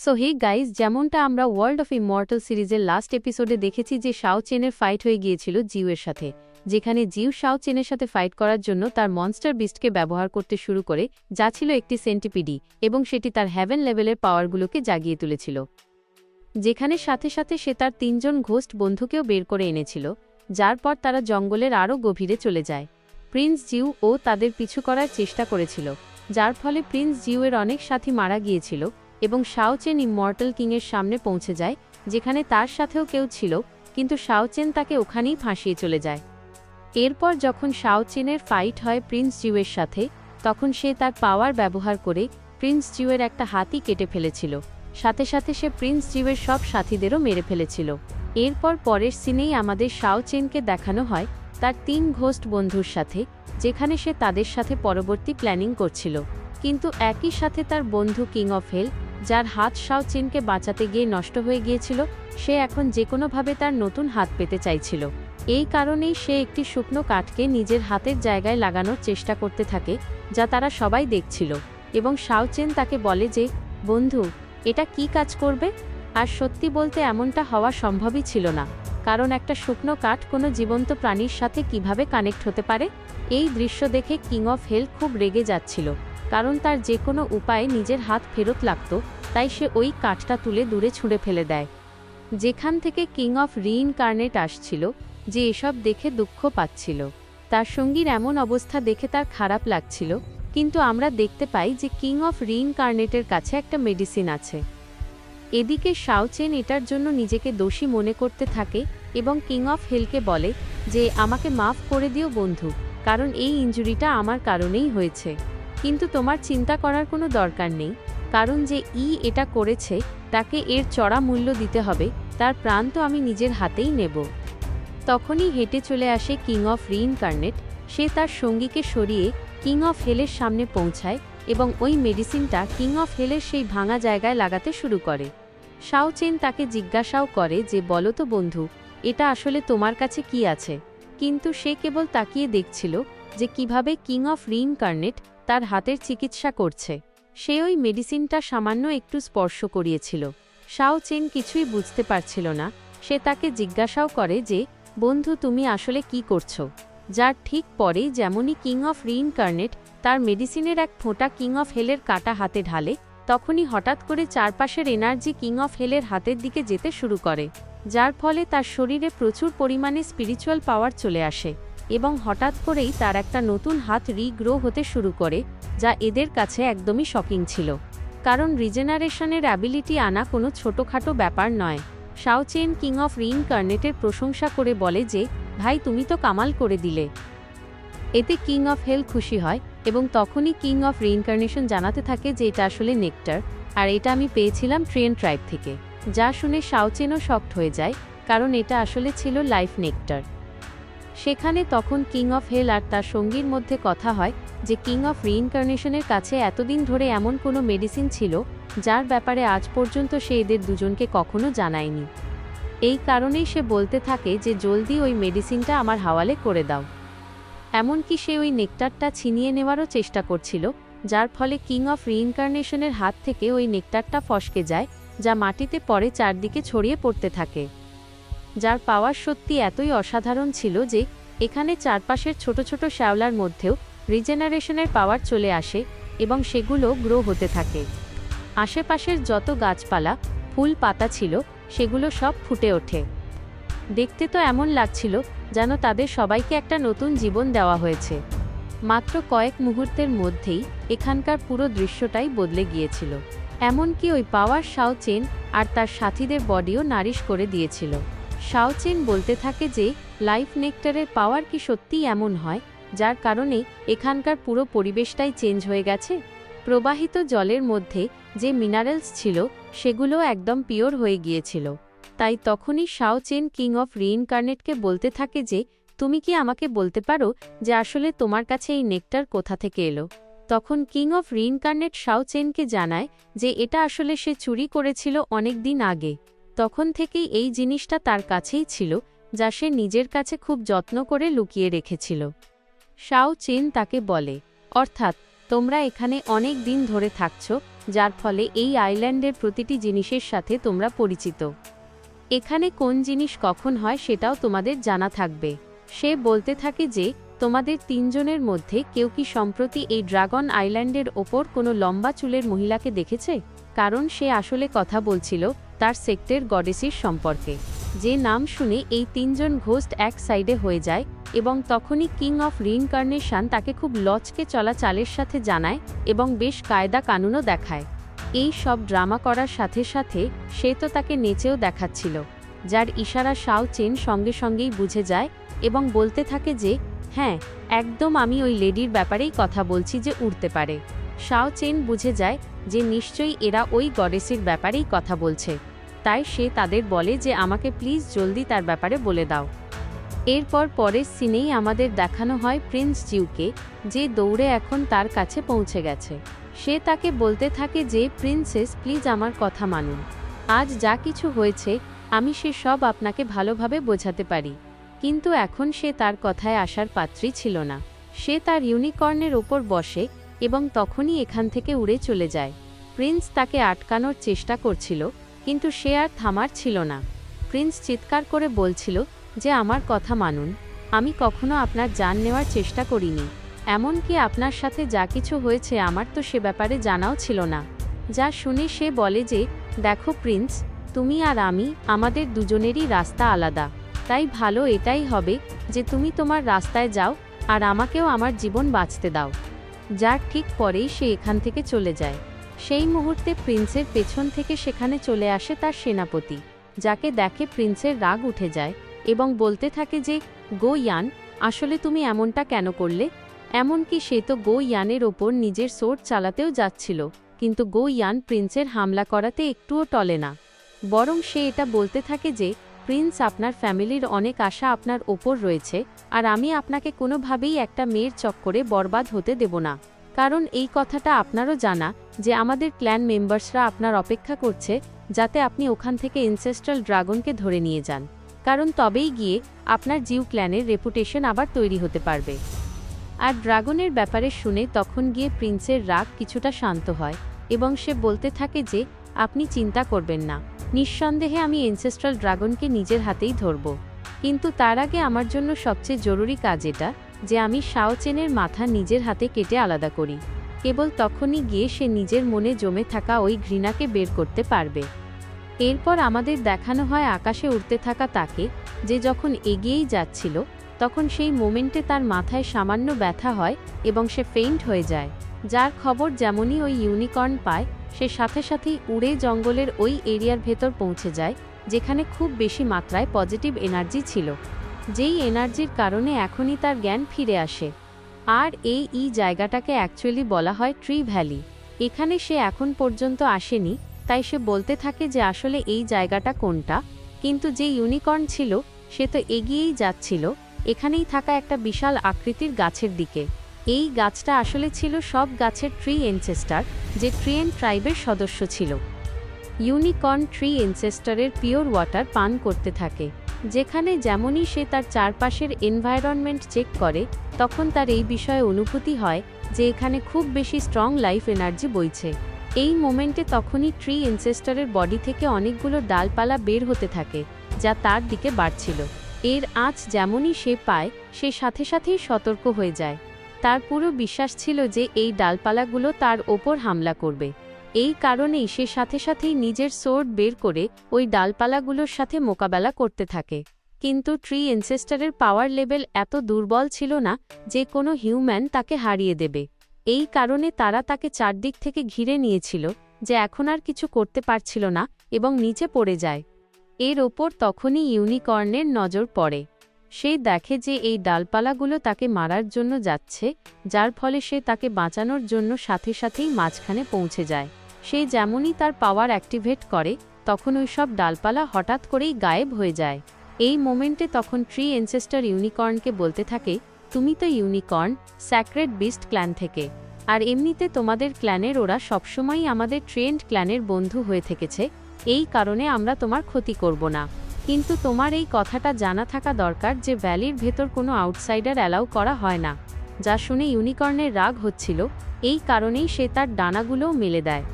So hey guys, যেমনটা আমরা world of immortal সিরিজের লাস্ট এপিসোডে দেখেছি যে শাও চেনের ফাইট হয়ে গিয়েছিল জিউয়ের সাথে, যেখানে জিউ শাও চেনের সাথে ফাইট করার জন্য তার মনস্টার বিস্টকে ব্যবহার করতে শুরু করে, যা ছিল একটি সেন্টিপিডি, এবং সেটি তার হ্যাভেন লেভেলের পাওয়ারগুলোকে জাগিয়ে তুলেছিল। যেখানে সাথে সাথে সে তার 3 জন ঘোস্ট বন্ধুকেও বের করে এনেছিল, যার পর তারা জঙ্গলের আরও গভীরে চলে যায়। প্রিন্স জিউ ও তাদের পিছু করার চেষ্টা করেছিল, যার ফলে প্রিন্স জিউয়ের অনেক সাথী মারা গিয়েছিল এবং শাও চেন ইমমর্টাল কিংয়ের সামনে পৌঁছে যায়, যেখানে তার সাথেও কেউ ছিল, কিন্তু শাও চেন তাকে ওখানেই ফাঁসিয়ে চলে যায়। এরপর যখন শাও চেনের ফাইট হয় প্রিন্স জিউয়ের সাথে, তখন সে তার পাওয়ার ব্যবহার করে প্রিন্স জিউয়ের একটা হাতই কেটে ফেলেছিল, সাথে সাথে সে প্রিন্স জিউয়ের সব সাথীদেরও মেরে ফেলেছিল। এরপর পরের সিনেই আমাদের শাও চেনকে দেখানো হয় তার 3 ঘোস্ট বন্ধুর সাথে, যেখানে সে তাদের সাথে পরবর্তী প্ল্যানিং করছিল, কিন্তু একই সাথে তার বন্ধু কিং অফ হেল, যার হাত শাও চেনকে বাঁচাতে গিয়ে নষ্ট হয়ে গিয়েছিল, সে এখন যে কোনোভাবে তার নতুন হাত পেতে চাইছিল। এই কারণেই সে একটি শুকনো কাঠকে নিজের হাতের জায়গায় লাগানোর চেষ্টা করতে থাকে, যা তারা সবাই দেখছিল, এবং শাও চেন তাকে বলে যে, বন্ধু, এটা কি কাজ করবে? আর সত্যি বলতে এমনটা হওয়া সম্ভবই ছিল না, কারণ একটা শুকনো কাঠ কোনো জীবন্ত প্রাণীর সাথে কিভাবে কানেক্ট হতে পারে? এই দৃশ্য দেখে কিং অফ হেল খুব রেগে যাচ্ছিল, কারণ তার যে কোনো উপায়ে নিজের হাত ফেরত লাগত, তাই সে ওই কাঠটা তুলে দূরে ছুঁড়ে ফেলে দেয়। যেখান থেকে কিং অফ রিইনকার্নেট আসছিল, যে এসব দেখে দুঃখ পাচ্ছিল। তার সঙ্গীর এমন অবস্থা দেখে তার খারাপ লাগছিল, কিন্তু আমরা দেখতে পাই যে কিং অফ রিইনকার্নেটের কাছে একটা মেডিসিন আছে। এদিকে শাও চেন এটার জন্য নিজেকে দোষী মনে করতে থাকে এবং কিং অফ হেলকে বলে যে, আমাকে মাফ করে দিও বন্ধু, কারণ এই ইনজুরিটা আমার কারণেই হয়েছে। কিন্তু তোমার চিন্তা করার কোনো দরকার নেই, কারণ যে এটা করেছে তাকে এর চড়া মূল্য দিতে হবে, তার প্রাণ তো আমি নিজের হাতেই নেব। তখনই হেঁটে চলে আসে কিং অফ রিইনকার্নেট। সে তার সঙ্গীকে সরিয়ে কিং অফ হেলের সামনে পৌঁছায় এবং ওই মেডিসিনটা কিং অফ হেলের সেই ভাঙা জায়গায় লাগাতে শুরু করে। শাও চেন তাকে জিজ্ঞাসাও করে যে, বলো তো বন্ধু, এটা আসলে তোমার কাছে কি আছে? কিন্তু সে কেবল তাকিয়ে দেখছিল যে কিভাবে কিং অফ রিইনকার্নেট তার হাতের চিকিৎসা করছে। সে ওই মেডিসিনটা সামান্য একটু স্পর্শ করিয়েছিল। শাও চেন কিছুই বুঝতে পারছিল না। সে তাকে জিজ্ঞাসাও করে যে, বন্ধু, তুমি আসলে কি করছো? যার ঠিক পরেই যেমনই কিং অফ রিইনকার্নেট তার মেডিসিনের এক ফোঁটা কিং অফ হেলের কাটা হাতে ঢালে, তখনই হঠাৎ করে চারপাশের এনার্জি কিং অফ হেলের হাতের দিকে যেতে শুরু করে, যার ফলে তার শরীরে প্রচুর পরিমাণে স্পিরিচুয়াল পাওয়ার চলে আসে, এবং হঠাৎ করেই তার একটা নতুন হাত রিগ্রো হতে শুরু করে, যা এদের কাছে একদমই শকিং ছিল, কারণ রিজেনারেশনের অ্যাবিলিটি আনা কোনো ছোটোখাটো ব্যাপার নয়। শাও চেন কিং অফ রিইনকার্নেটের প্রশংসা করে বলে যে, ভাই, তুমি তো কামাল করে দিলে। এতে কিং অফ হেল খুশি হয় এবং তখনই কিং অফ রিইনকার্নেশন জানাতে থাকে যে এটা আসলে নেকটার, আর এটা আমি পেয়েছিলাম ট্রেন ট্রাইব থেকে, যা শুনে শাও চেনও শকড হয়ে যায়, কারণ এটা আসলে ছিল লাইফ নেকটার। সেখানে তখন কিং অফ হেল আর তার সঙ্গীর মধ্যে কথা হয় যে কিং অফ রিইনকার্নেশনের কাছে এতদিন ধরে এমন কোনো মেডিসিন ছিল যার ব্যাপারে আজ পর্যন্ত সে এদের দুজনকে কখনো জানায়নি। এই কারণেই সে বলতে থাকে যে জলদি ওই মেডিসিনটা আমার হাওয়ালে করে দাও। এমনকি সে ওই নেকটারটা ছিনিয়ে নেওয়ারও চেষ্টা করছিল, যার ফলে কিং অফ রিইনকার্নেশনের হাত থেকে ওই নেকটারটা ফসকে যায়, যা মাটিতে পড়ে চারদিকে ছড়িয়ে পড়তে থাকে। যার পাওয়ার সত্যি এতই অসাধারণ ছিল যে এখানে চারপাশের ছোট ছোট শ্যাওলার মধ্যেও রিজেনারেশনের পাওয়ার চলে আসে এবং সেগুলো গ্রো হতে থাকে। আশেপাশের যত গাছপালা, ফুল, পাতা ছিল, সেগুলো সব ফুটে ওঠে। দেখতে তো এমন লাগছিল যেন তাদের সবাইকে একটা নতুন জীবন দেওয়া হয়েছে। মাত্র কয়েক মুহূর্তের মধ্যেই এখানকার পুরো দৃশ্যটাই বদলে গিয়েছিল। এমনকি ওই পাওয়ার শাও চেন আর তার সাথীদের বডিও নারিশ করে দিয়েছিল। শাও চেন বলতে থাকে যে লাইফ নেকটারের পাওয়ার কি সত্যিই এমন হয়, যার কারণে এখানকার পুরো পরিবেশটাই চেঞ্জ হয়ে গেছে? প্রবাহিত জলের মধ্যে যে মিনারেলস ছিল সেগুলো একদম পিওর হয়ে গিয়েছিল। তাই তখনই শাও চেন কিং অফ রিইনকার্নেটকে বলতে থাকে যে, তুমি কি আমাকে বলতে পারো যে আসলে তোমার কাছে এই নেকটার কোথা থেকে এলো? তখন কিং অফ রিইনকার্নেট শাও চেনকে জানায় যে এটা আসলে সে চুরি করেছিল অনেক দিন আগে। তখন থেকেই এই জিনিসটা তার কাছেই ছিল, যা সে নিজের কাছে খুব যত্ন করে লুকিয়ে রেখেছিল। শাও চেন তাকে বলে, অর্থাৎ তোমরা এখানে অনেক দিন ধরে থাকছো যার ফলে এই আইল্যান্ডের প্রতিটি জিনিসের সাথে তোমরা পরিচিত। এখানে কোন জিনিস কখন হয় সেটাও তোমাদের জানা থাকবে। সে বলতে থাকে যে তোমাদের তিনজনের মধ্যে কেউ কি সম্প্রতি এই ড্রাগন আইল্যান্ডের ওপর কোনো লম্বা চুলের মহিলাকে দেখেছে? কারণ সে আসলে কথা বলছিল তার সেক্টের গডেসের সম্পর্কে। যে নাম শুনে এই তিনজন ঘোস্ট এক সাইডে হয়ে যায় এবং তখনই কিং অফ রিইনকার্নেশন তাকে খুব লচকে চলা চালের সাথে জানায় এবং বেশ কায়দা কানুনও দেখায়। এই সব ড্রামা করার সাথে সাথে সে তো তাকে নেচেও দেখাচ্ছিল, যার ইশারা শাও চেন সঙ্গে সঙ্গেই বুঝে যায় এবং বলতে থাকে যে হ্যাঁ, একদম আমি ওই লেডির ব্যাপারেই কথা বলছি যে উড়তে পারে। শাও চেন বুঝে যায় যে নিশ্চয়ই এরা ওই গডেসের ব্যাপারেই কথা বলছে, তাই সে তাদের বলে যে আমাকে প্লিজ জলদি তার ব্যাপারে বলে দাও। এরপর পরের সিনেই আমাদের দেখানো হয় প্রিন্স জিউকে, যে দৌড়ে এখন তার কাছে পৌঁছে গেছে। সে তাকে বলতে থাকে যে প্রিন্সেস প্লিজ আমার কথা মানুন, আজ যা কিছু হয়েছে আমি সে সব আপনাকে ভালোভাবে বোঝাতে পারি। কিন্তু এখন সে তার কথায় আসার পাত্রী ছিল না। সে তার ইউনিকর্নের ওপর বসে এবং তখনই এখান থেকে উড়ে চলে যায়। প্রিন্স তাকে আটকানোর চেষ্টা করছিল, কিন্তু সে আর থামার ছিল না। প্রিন্স চিৎকার করে বলছিল যে আমার কথা মানুন, আমি কখনো আপনার জান নেওয়ার চেষ্টা করিনি, এমনকি আপনার সাথে যা কিছু হয়েছে আমার তো সে ব্যাপারে জানাও ছিল না। যা শুনে সে বলে যে দেখো প্রিন্স, তুমি আর আমি, আমাদের দুজনেরই রাস্তা আলাদা, তাই ভালো এটাই হবে যে তুমি তোমার রাস্তায় যাও আর আমাকেও আমার জীবন বাঁচতে দাও। যার ঠিক পরেই সে এখান থেকে চলে যায়। সেই মুহূর্তে প্রিন্সের পেছন থেকে সেখানে চলে আসে তার সেনাপতি, যাকে দেখে প্রিন্সের রাগ উঠে যায় এবং বলতে থাকে যে গো ইয়ান, আসলে তুমি এমনটা কেন করলে? এমনকি সে তো গো ইয়ানের ওপর নিজের সোর্ড চালাতেও যাচ্ছিল, কিন্তু গো ইয়ান প্রিন্সের হামলা করাতে একটুও টলে না, বরং সে এটা বলতে থাকে যে প্রিন্স, আপনার ফ্যামিলির অনেক আশা আপনার ওপর রয়েছে আর আমি আপনাকে কোনোভাবেই একটা মেয়ের চক্করে বরবাদ হতে দেব না। কারণ এই কথাটা আপনারও জানা যে আমাদের ক্ল্যান মেম্বার্সরা আপনার অপেক্ষা করছে যাতে আপনি ওখান থেকে এনসেস্ট্রাল ড্রাগনকে ধরে নিয়ে যান, কারণ তবেই গিয়ে আপনার জিউ ক্ল্যানের রেপুটেশন আবার তৈরি হতে পারবে। আর ড্রাগনের ব্যাপারে শুনে তখন গিয়ে প্রিন্সের রাগ কিছুটা শান্ত হয় এবং সে বলতে থাকে যে আপনি চিন্তা করবেন না, নিঃসন্দেহে আমি এনসেস্ট্রাল ড্রাগনকে নিজের হাতেই ধরব, কিন্তু তার আগে আমার জন্য সবচেয়ে জরুরি কাজ এটা যে আমি শাও চেনের মাথা নিজের হাতে কেটে আলাদা করি। কেবল তখনই গিয়ে সে নিজের মনে জমে থাকা ওই ঘৃণাকে বের করতে পারবে। এরপর আমাদের দেখানো হয় আকাশে উড়তে থাকা তাকে, যে যখন এগিয়েই যাচ্ছিল তখন সেই মোমেন্টে তার মাথায় সামান্য ব্যথা হয় এবং সে ফেইন্ট হয়ে যায়। যার খবর যেমনই ওই ইউনিকর্ন পায়, সে সাথে সাথেই উড়ে জঙ্গলের ওই এরিয়ার ভেতর পৌঁছে যায় যেখানে খুব বেশি মাত্রায় পজিটিভ এনার্জি ছিল, যেই এনার্জির কারণে এখনই তার জ্ঞান ফিরে আসে। আর এই জায়গাটাকে অ্যাকচুয়ালি বলা হয় ট্রি ভ্যালি। এখানে সে এখন পর্যন্ত আসেনি, তাই সে বলতে থাকে যে আসলে এই জায়গাটা কোনটা, কিন্তু যে ইউনিকর্ন ছিল সে তো এগিয়েই যাচ্ছিল এখানেই থাকা একটা বিশাল আকৃতির গাছের দিকে। এই গাছটা আসলে ছিল সব গাছের ট্রি এনসেস্টার, যে ট্রিয়েন ট্রাইবের সদস্য ছিল। ইউনিকর্ন ট্রি এনসেস্টারের পিওর ওয়াটার পান করতে থাকে। যেখানে যেমনই সে তার চারপাশের এনভায়রনমেন্ট চেক করে, তখন তার এই বিষয়ে অনুভূতি হয় যে এখানে খুব বেশি স্ট্রং লাইফ এনার্জি বইছে। এই মোমেন্টে তখনই ট্রি এনসেস্টারের বডি থেকে অনেকগুলো ডালপালা বের হতে থাকে, যা তার দিকে বাড়ছিল। এর আঁচ যেমনই সে পায়, সে সাথে সাথেই সতর্ক হয়ে যায়। তার পুরো বিশ্বাস ছিল যে এই ডালপালাগুলো তার ওপর হামলা করবে। এই কারণেই সে সাথে সাথেই নিজের সোর্ড বের করে ওই ডালপালাগুলোর সাথে মোকাবেলা করতে থাকে। কিন্তু ট্রি এনসেস্টারের পাওয়ার লেভেল এত দুর্বল ছিল না যে কোনো হিউম্যান তাকে হারিয়ে দেবে। এই কারণে তারা তাকে চারদিক থেকে ঘিরে নিয়েছিল, যে এখন আর কিছু করতে পারছিল না এবং নিচে পড়ে যায়। এর ওপর তখনই ইউনিকর্নের নজর পড়ে। সে দেখে যে এই ডালপালাগুলো তাকে মারার জন্য যাচ্ছে, যার ফলে সে তাকে বাঁচানোর জন্য সাথে সাথেই মাঝখানে পৌঁছে যায়। সে যেমনই তার পাওয়ার অ্যাক্টিভেট করে, তখন ওই সব ডালপালা হঠাৎ করেই গায়েব হয়ে যায়। এই মোমেন্টে তখন ট্রি এনসেস্টার ইউনিকর্নকে বলতে থাকে, তুমি তো ইউনিকর্ন স্যাক্রেড বিস্ট ক্ল্যান থেকে, আর এমনিতে তোমাদের ক্ল্যানের ওরা সবসময়ই আমাদের ট্রেন্ড ক্ল্যানের বন্ধু হয়ে থেকেছে, এই কারণে আমরা তোমার ক্ষতি করব না। কিন্তু তোমার এই কথাটা জানা থাকা দরকার যে ভ্যালির ভেতর কোনো আউটসাইডার অ্যালাউ করা হয় না। যা শুনে ইউনিকর্নের রাগ হচ্ছিল, এই কারণেই সে তার ডানাগুলোও মেলে দেয়।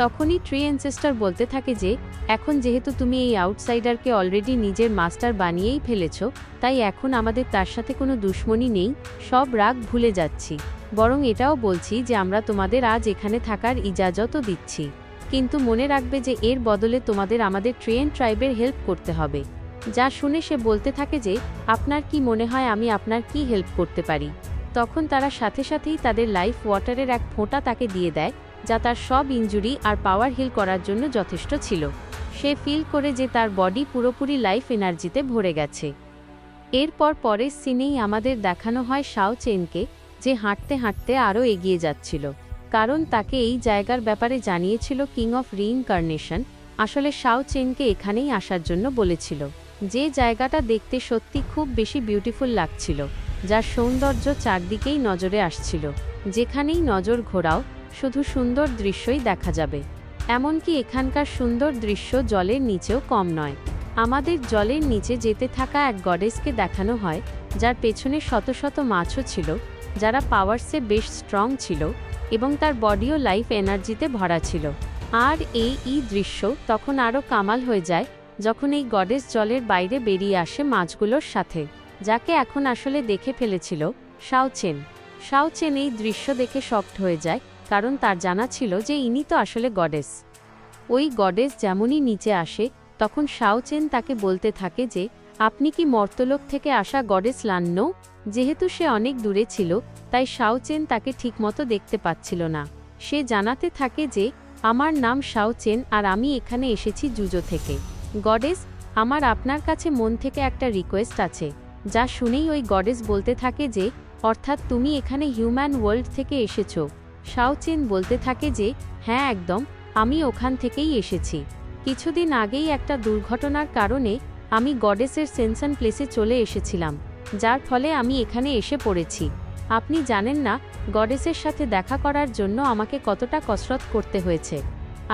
তখনই ট্রি অ্যানসেস্টর বলতে থাকে যে এখন যেহেতু তুমি এই আউটসাইডারকে অলরেডি নিজের মাস্টার বানিয়েই ফেলেছ, তাই এখন আমাদের তার সাথে কোনো দুশ্মনী নেই, সব রাগ ভুলে যাচ্ছি। বরং এটাও বলছি যে আমরা তোমাদের আজ এখানে থাকার ইজাজতও দিচ্ছি, কিন্তু মনে রাখবে যে এর বদলে তোমাদের আমাদের ট্রেন ট্রাইবের হেল্প করতে হবে। যা শুনে সে বলতে থাকে যে আপনার কি মনে হয় আমি আপনার কি হেল্প করতে পারি? তখন তারা সাথে সাথেই তাদের লাইফ ওয়াটারের এক ফোঁটা তাকে দিয়ে দেয়, যা তার সব ইনজুরি আর পাওয়ার হিল করার জন্য যথেষ্ট ছিল। সে ফিল করে যে তার বডি পুরোপুরি লাইফ এনার্জিতে ভরে গেছে। এরপর পরের সিনেই আমাদের দেখানো হয় শাও চেনকে, যে হাঁটতে হাঁটতে আরও এগিয়ে যাচ্ছিল, কারণ তাকে এই জায়গার ব্যাপারে জানিয়েছিল কিং অফ রিইনকার্নেশন আসলে শাও চেনকে এখানেই আসার জন্য বলেছিল, যে জায়গাটা দেখতে সত্যি খুব বেশি বিউটিফুল লাগছিল, যার সৌন্দর্য চারদিকেই নজরে আসছিল। যেখানেই নজর ঘোরাও শুধু সুন্দর দৃশ্যই দেখা যাবে। এমনকি এখানকার সুন্দর দৃশ্য জলের নিচেও কম নয়। আমাদের জলের নিচে যেতে থাকা এক গডেসকে দেখানো হয়, যার পেছনে শত শত মাছও ছিল, যারা পাওয়ারসে বেশ স্ট্রং ছিল এবং তার বডিও লাইফ এনার্জিতে ভরা ছিল। আর এই দৃশ্য তখন আরও কামাল হয়ে যায় যখন এই গডেস জলের বাইরে বেরিয়ে আসে মাছগুলোর সাথে, যাকে এখন আসলে দেখে ফেলেছিল শাও চেন। শাও চেন এই দৃশ্য দেখে শকড হয়ে যায়, কারণ তার জানা ছিল যে ইনি তো আসলে গডেস। ওই গডেস যেমনই নিচে আসে তখন শাও চেন তাকে বলতে থাকে যে আপনি কি মর্তলোক থেকে আসা গডেস লান্নো? যেহেতু সে অনেক দূরে ছিল তাই শাও চেন তাকে ঠিকমতো দেখতে পাচ্ছিল না। সে জানাতে থাকে যে আমার নাম শাও চেন আর আমি এখানে এসেছি জুজো থেকে। গডেস, আমার আপনার কাছে মন থেকে একটা রিকোয়েস্ট আছে। যা শুনেই ওই গডেস বলতে থাকে যে অর্থাৎ তুমি এখানে হিউম্যান ওয়ার্ল্ড থেকে এসেছো? শাও চেন বলতে থাকে যে হ্যাঁ একদম, আমি ওখান থেকেই এসেছি। কিছুদিন আগেই একটা দুর্ঘটনার কারণে আমি গডেসের সেনশন প্লেসে চলে এসেছিলাম, যার ফলে আমি এখানে এসে পড়েছি। আপনি জানেন না গডেসের সাথে দেখা করার জন্য আমাকে কতটা কসরত করতে হয়েছে,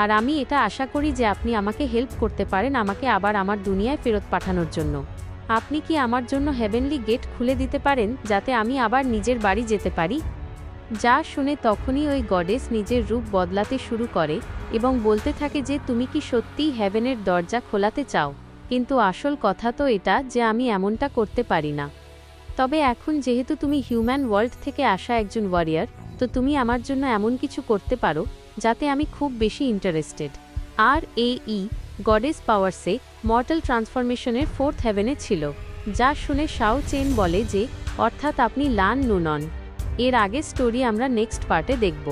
আর আমি এটা আশা করি যে আপনি আমাকে হেল্প করতে পারেন আমাকে আবার আমার দুনিয়ায় ফেরত পাঠানোর জন্য। আপনি কি আমার জন্য হেভেনলি গেট খুলে দিতে পারেন যাতে আমি আবার নিজের বাড়ি যেতে পারি? যা শুনে তখনই ওই গডেস নিজের রূপ বদলাতে শুরু করে এবং বলতে থাকে যে তুমি কি সত্যিই হেভেনের দরজা খোলাতে চাও? কিন্তু আসল কথা তো এটা যে আমি এমনটা করতে পারি না। তবে এখন যেহেতু তুমি হিউম্যান ওয়ার্ল্ড থেকে আসা একজন ওয়ারিয়ার, তো তুমি আমার জন্য এমন কিছু করতে পারো যাতে আমি খুব বেশি ইন্টারেস্টেড। আর গডেস পাওয়ারসে মর্টাল ট্রান্সফরমেশনের 4th হেভেনে ছিল। যা শুনে শাও চেন বলে যে অর্থাৎ আপনি লান নু নন। এর আগের স্টোরি আমরা নেক্সট পার্টে দেখব।